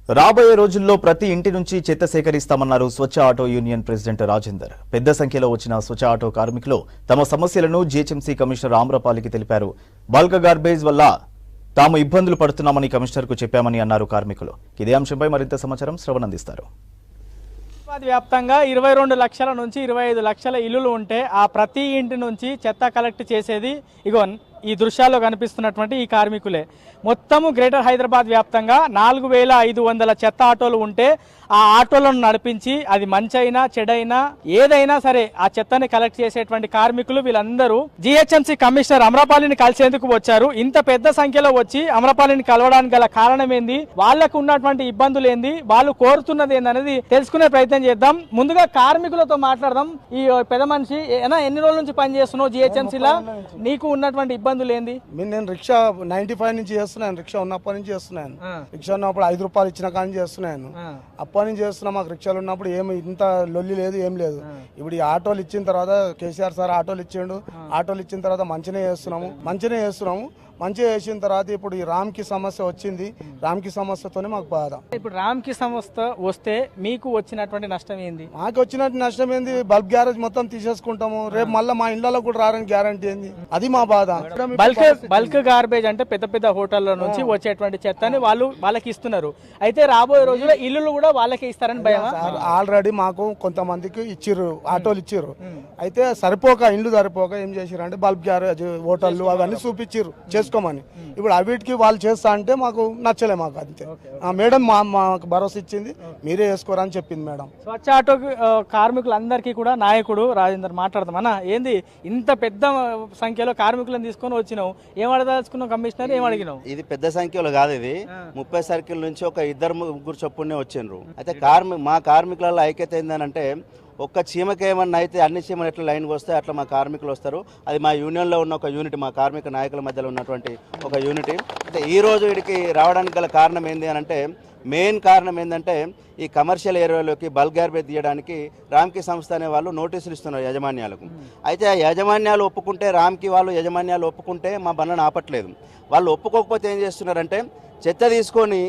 రాబోయే రోజుల్లో ప్రతి ఇంటి నుంచి చెత్త సేకరిస్తామన్నారు స్వచ్ఛ ఆటో యూనియన్ ప్రెసిడెంట్ రాజేందర్. పెద్ద సంఖ్యలో వచ్చిన స్వచ్ఛ ఆటో కార్మికులు తమ సమస్యలను జీహెచ్ఎంసీ కమిషనర్ ఆమ్రపాలికి తెలిపారు. బల్క్ గార్బేజ్ వల్ల తాము ఇబ్బందులు పడుతున్నామని కమిషనర్కు చెప్పామని అన్నారు కార్మికులు. ఇదే అంశంపై మరింత సమాచారం శ్రవణ్ అందిస్తారు. వ్యాప్తంగా 22 లక్షల నుంచి 25 లక్షల ఇల్లులు ఉంటే ఆ ప్రతి ఇంటి నుంచి చెత్త కలెక్ట్ చేసేది ఇగో ఈ దృశ్యాల్లో కనిపిస్తున్నటువంటి ఈ కార్మికులే. మొత్తము గ్రేటర్ హైదరాబాద్ వ్యాప్తంగా 4500 చెత్త ఆటోలు ఉంటే ఆ ఆటోలను నడిపించి అది మంచైనా చెడైనా ఏదైనా సరే ఆ చెత్తని కలెక్ట్ చేసేటువంటి కార్మికులు వీళ్ళందరూ జీహెచ్ఎంసీ కమిషనర్ ఆమ్రపాలిని కలిసేందుకు వచ్చారు. ఇంత పెద్ద సంఖ్యలో వచ్చి ఆమ్రపాలిని కలవడానికి గల కారణం ఏంది, వాళ్లకు ఉన్నటువంటి ఇబ్బందులు ఏంది, వాళ్ళు కోరుతున్నది ఏందనేది తెలుసుకునే ప్రయత్నం చేద్దాం. ముందుగా కార్మికులతో మాట్లాడదాం. ఈ పెద్ద మనిషి ఎన్ని రోజుల నుంచి పని చేస్తున్నావు జీహెచ్ఎంసీలా, నీకు ఉన్నటువంటి ఇబ్బందులు ఏంది? నేను రిక్షా 95 నుంచి చేస్తున్నాను. రిక్షా ఉన్నప్పటి నుంచి చేస్తున్నాను. రిక్షా ఉన్నప్పుడు 5 రూపాయలు ఇచ్చిన కానీ చేస్తున్నాను. అప్పటి నుంచి చేస్తున్నా. మాకు రిక్షాలు ఉన్నప్పుడు ఏమి ఇంత లొల్లి లేదు, ఏం లేదు. ఇప్పుడు ఈ ఆటోలు ఇచ్చిన తర్వాత కేసీఆర్ సార్ ఆటోలు ఇచ్చిండు. ఆటోలు ఇచ్చిన తర్వాత మంచిగా చేస్తున్నాము. మంచిగా చేసిన తర్వాత ఇప్పుడు ఈ రామ్కి సమస్య వచ్చింది. రామ్కి సమస్యతోనే మాకు బాధ. ఇప్పుడు రామ్కి సమస్య వస్తే మీకు వచ్చినటువంటి నష్టం ఏంది? మాకు వచ్చినట్టు నష్టం ఏంది, బల్బ్ గ్యారేజ్ మొత్తం తీసేసుకుంటాము. రేపు మళ్ళీ మా ఇళ్లలో కూడా రారని గ్యారంటీ ఏంది, అది మా బాధ. బల్క్ గార్బేజ్ అంటే పెద్ద పెద్ద హోటళ్ల నుంచి వచ్చేటువంటి చెత్తని వాళ్ళకి ఇస్తున్నారు. అయితే రాబోయే రోజుల్లో ఇల్లులు కూడా వాళ్ళకి ఇస్తారని భయం. ఆల్రెడీ మాకు కొంతమందికి ఇచ్చిర్రు, ఆటోలు ఇచ్చిర్రు. అయితే ఇల్లు సరిపోక ఏం చేసిర్రు అంటే బల్బ్ గ్యారేజ్ హోటళ్లు అవన్నీ చూపించిర్రు చేసుకోమని. ఇప్పుడు అవిటికి వాళ్ళు చేస్తా అంటే మాకు నచ్చలే. మాకు అంతే. మేడం మాకు భరోసా ఇచ్చింది, మీరే వేసుకోరని చెప్పింది మేడం. స్వచ్ఛ ఆటో కార్మికులందరికీ కూడా నాయకుడు రాజేందర్ మాట్లాడదాం. అన్న ఏంది ఇంత పెద్ద సంఖ్యలో కార్మికులను తీసుకొని వచ్చినావు, ఏం అడగదలుచుకున్నావు కమిషనర్, ఏం అడిగినావు? ఇది పెద్ద సంఖ్యలో కాదు, ఇది 30 సర్కిల్ నుంచి ఒక 2-3 చొప్పునే వచ్చిండ్రు. అయితే మా కార్మికులలో ఐక్యత ఏందనంటే ఒక్క చీమకి ఏమన్నా అయితే అన్ని చీమలు ఎట్లా లైన్కి వస్తాయి అట్లా మా కార్మికులు వస్తారు. అది మా యూనియన్లో ఉన్న ఒక యూనిట్, మా కార్మిక నాయకుల మధ్యలో ఉన్నటువంటి ఒక యూనిటీ. అయితే ఈరోజు వీడికి రావడానికి గల కారణం ఏంది అని అంటే, మెయిన్ కారణం ఏంటంటే ఈ కమర్షియల్ ఏరియాలోకి బల్క్ గార్బేజ్ తీయడానికి రామ్కి సంస్థ అనే వాళ్ళు నోటీసులు ఇస్తున్నారు యాజమాన్యాలకు. అయితే ఆ యాజమాన్యాలు ఒప్పుకుంటే, రామ్కి వాళ్ళు యాజమాన్యాలు ఒప్పుకుంటే మా బండ్లను ఆపట్లేదు. వాళ్ళు ఒప్పుకోకపోతే ఏం చేస్తున్నారంటే, చెత్త తీసుకొని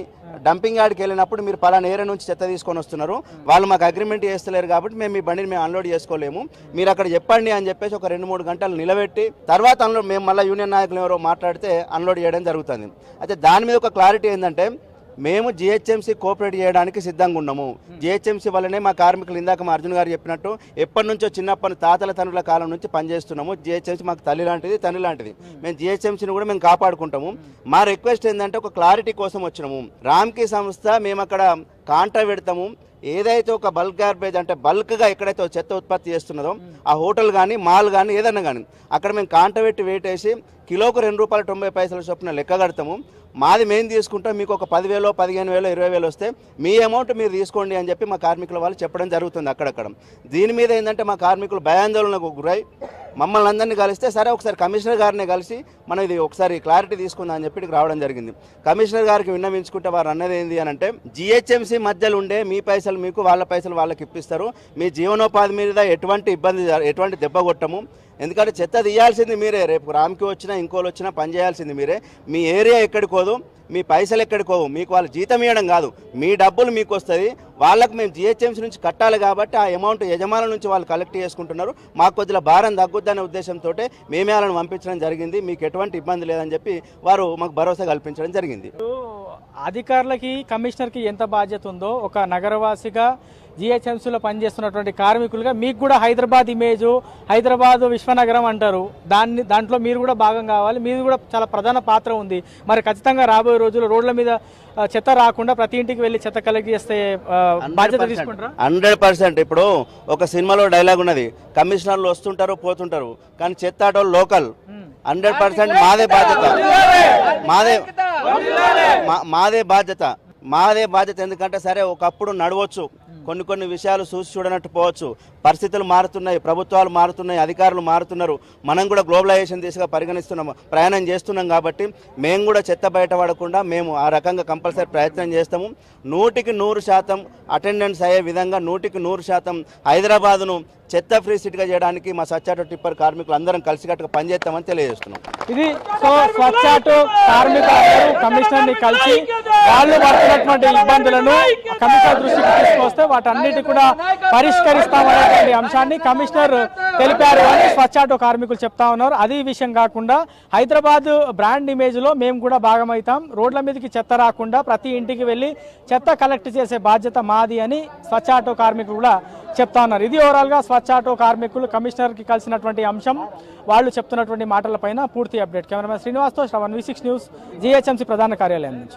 డంపింగ్ యార్డ్కి వెళ్ళినప్పుడు మీరు పలానా ఏరియా నుంచి చెత్త తీసుకొని వస్తున్నారు, వాళ్ళు మాకు అగ్రిమెంట్ చేస్తలేరు కాబట్టి మేము మీ బండిని మేము అన్లోడ్ చేసుకోలేము, మీరు అక్కడ చెప్పండి అని చెప్పేసి ఒక 2-3 గంటలు నిలబెట్టి తర్వాత అన్లోడ్ మేము మళ్ళీ యూనియన్ నాయకులు ఎవరో మాట్లాడితే అన్లోడ్ చేయడం జరుగుతుంది. అయితే దాని మీద ఒక క్లారిటీ ఏంటంటే, మేము జీహెచ్ఎంసీ కోఆపరేట్ చేయడానికి సిద్ధంగా ఉన్నాము. జీహెచ్ఎంసీ వల్లనే మా కార్మికులు ఇందాక మా అర్జున్ గారు చెప్పినట్టు ఎప్పటి నుంచో చిన్నప్పటి తాతల తండ్రుల కాలం నుంచి పనిచేస్తున్నాము. జీహెచ్ఎంసీ మాకు తల్లి లాంటిది, తండ్రి లాంటిది. మేము జీహెచ్ఎంసీని కూడా మేము కాపాడుకుంటాము. మా రిక్వెస్ట్ ఏంటంటే ఒక క్లారిటీ కోసం వచ్చినాము. రామ్కి సంస్థ మేము అక్కడ కాంట్రా పెడతాము. ఏదైతే ఒక బల్క్ గార్బేజ్ అంటే బల్క్గా ఎక్కడైతే చెత్త ఉత్పత్తి చేస్తున్నదో ఆ హోటల్ కానీ మాల్ కానీ ఏదన్నా కానీ అక్కడ మేము కాంట్రా పెట్టి వెయిట్ వేసి కిలోకు ₹2.90 చొప్పున లెక్క కడతాము. మాది మేము తీసుకుంటాం, మీకు ఒక 10,000, 15,000, 20,000 వస్తే మీ అమౌంట్ మీరు తీసుకోండి అని చెప్పి మా కార్మికుల వాళ్ళు చెప్పడం జరుగుతుంది అక్కడక్కడ. దీని మీద ఏంటంటే మా కార్మికులు భయాందోళనకు గురై మమ్మల్ని అందరినీ కలిస్తే సరే ఒకసారి కమిషనర్ గారిని కలిసి మనం ఇది ఒకసారి క్లారిటీ తీసుకుందాం అని చెప్పి రావడం జరిగింది. కమిషనర్ గారికి విన్నవించుకుంటే వారు అన్నది ఏంటి అని అంటే, జీహెచ్ఎంసీ మధ్యలో ఉండే మీ పైసలు మీకు, వాళ్ళ పైసలు వాళ్ళకి ఇప్పిస్తారు. మీ జీవనోపాధి మీద ఎటువంటి దెబ్బ కొట్టము. ఎందుకంటే చెత్త తీయాల్సింది మీరే, రేపు రామ్కి వచ్చినా ఇంకోళ్ళు వచ్చినా పని చేయాల్సింది మీరే. మీ ఏరియా ఎక్కడికోదు, మీ పైసలు ఎక్కడికోవు, మీకు వాళ్ళు జీతం ఇవ్వడం కాదు, మీ డబ్బులు మీకు వస్తుంది. వాళ్ళకు మేము జీహెచ్ఎంసీ నుంచి కట్టాలి కాబట్టి ఆ అమౌంట్ యజమానుల నుంచి వాళ్ళు కలెక్ట్ చేసుకుంటున్నారు. మాకు కొద్దిగా భారం తగ్గుద్దనే ఉద్దేశంతో మేమే వాళ్ళని పంపించడం జరిగింది. మీకు ఎటువంటి ఇబ్బంది లేదని చెప్పి వారు మాకు భరోసా కల్పించడం జరిగింది. అధికారులకి కమిషనర్కి ఎంత బాధ్యత ఉందో ఒక నగరవాసిగా జీహెచ్ఎంసీలో పనిచేస్తున్నటువంటి కార్మికులుగా మీకు కూడా హైదరాబాద్ ఇమేజ్, హైదరాబాద్ విశ్వనగరం అంటారు, దాంట్లో మీరు కూడా భాగం కావాలి. మీది కూడా చాలా ప్రధాన పాత్ర ఉంది. మరి ఖచ్చితంగా రాబోయే రోజుల్లో రోడ్ల మీద చెత్త రాకుండా ప్రతి ఇంటికి వెళ్ళి చెత్త కలెక్ట్ చేస్తే బాధ్యత తీసుకుంటారా? 100%. ఇప్పుడు ఒక సినిమాలో డైలాగ్ ఉన్నది, కమిషనర్లు వస్తుంటారు పోతుంటారు కానీ చెత్త ఆటోలు లోకల్. 100% మాదే బాధ్యత. ఎందుకంటే సరే ఒకప్పుడు నడవచ్చు, కొన్ని విషయాలు చూసి చూడనట్టు పోవచ్చు, పరిస్థితులు మారుతున్నాయి, ప్రభుత్వాలు మారుతున్నాయి, అధికారులు మారుతున్నారు. మనం కూడా గ్లోబలైజేషన్ దిశగా ప్రయాణం చేస్తున్నాం కాబట్టి మేము కూడా చెత్త బయటపడకుండా మేము ఆ రకంగా కంపల్సరీ ప్రయత్నం చేస్తాము. 100% అటెండెన్స్ అయ్యే విధంగా 100% హైదరాబాదును చెత్త ఫ్రీ సిటీగా చేయడానికి మా స్వచ్ఛ ఆటో టిప్పర్ కార్మికులు అందరం కలిసికట్టుగా పనిచేస్తామని తెలియజేస్తున్నాం. ఇది సో స్వచ్ఛ ఆటో కార్మికులు కమిషనర్ ని కలిసి వాళ్ళు పడుతున్నటువంటి ఇబ్బందులను కమిషనర్ దృష్టికి తీసుకొస్తే వాటన్నిటి కూడా పరిష్కరిస్తామనేటువంటి అంశాన్ని కమిషనర్ తెలిపారు అని స్వచ్ఛ ఆటో కార్మికులు చెప్తా ఉన్నారు. అది విషయం కాకుండా హైదరాబాద్ బ్రాండ్ ఇమేజ్ లో మేము కూడా భాగమవుతాం, రోడ్ల మీదకి చెత్త రాకుండా ప్రతి ఇంటికి వెళ్ళి చెత్త కలెక్ట్ చేసే బాధ్యత మాది అని స్వచ్ఛ ఆటో కార్మికులు కూడా చెప్తా ఉన్నారు. ఇది ఓవరాల్ గా స్వచ్ఛ ఆటో కార్మికులు కమిషనర్ కి కలిసినటువంటి అంశం, వాళ్ళు చెప్తున్నటువంటి మాటలపైన పూర్తి అప్డేట్. కెమెరామెన్ శ్రీనివాస్తో శ్రవణ్, V6 న్యూస్, GHMC ప్రధాన కార్యాలయం నుంచి.